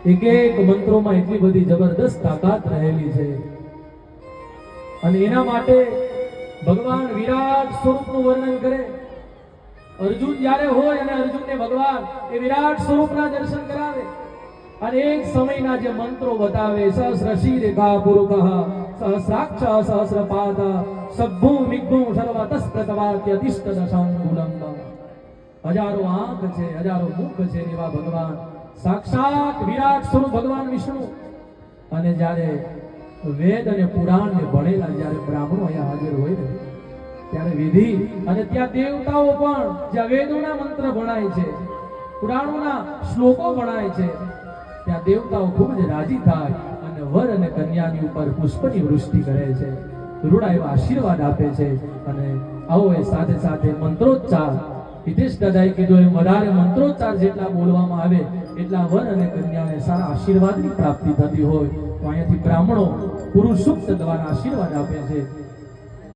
એક એક મંત્રોમાં એટલી બધી જબરદસ્ત તાકાત રહેલી છે અને એના માટે ભગવાન વિરાટ સ્વરૂપનું વર્ણન કરે. અર્જુન જ્યારે હોય અને અર્જુનને ભગવાન એ વિરાટ સ્વરૂપના દર્શન કરાવે અને એક સમયના જે મંત્રો બતાવે, સહસ્ર શીરેખા પુરુષ સહસ્રાક્ષ સહસ્રપાદ સભ્ભુ મિગ્ગુ સર્વતસ્પ્રતવાત્યતિષ્ઠ દશાંગુલમ. હજારો આંખ છે, હજારો મુખ છે એવા ભગવાન સાક્ષાત વિરાટ સ્વરૂપ ભગવાન વિષ્ણુ. અને જ્યારે વેદ અને પુરાણ ને ભણેલા જ્યારે બ્રાહ્મણો અહીંયા હાજર હોય ને ત્યારે વિધિ અને ત્યાં દેવતાઓ પણ જ્યાં વેદોના મંત્ર ભણાય છે, પુરાણોના શ્લોકો ભણાય છે, ત્યાં દેવતાઓ ખૂબ જ રાજી થાય અને વર અને કન્યાની ઉપર પુષ્પની વૃષ્ટિ કરે છે, રૂડા એવા આશીર્વાદ આપે છે. અને આવો એ સાથે સાથે મંત્રોચ્ચાર, હિતેશ દાદાએ કીધું એમ વધારે મંત્રોચ્ચાર જેટલા બોલવામાં આવે એટલા વર અને કન્યાને સારા આશીર્વાદની પ્રાપ્તિ થતી હોય. તો અહીંયાથી બ્રાહ્મણો પુરુષ સૂક્ત દ્વારા આશીર્વાદ આપે છે.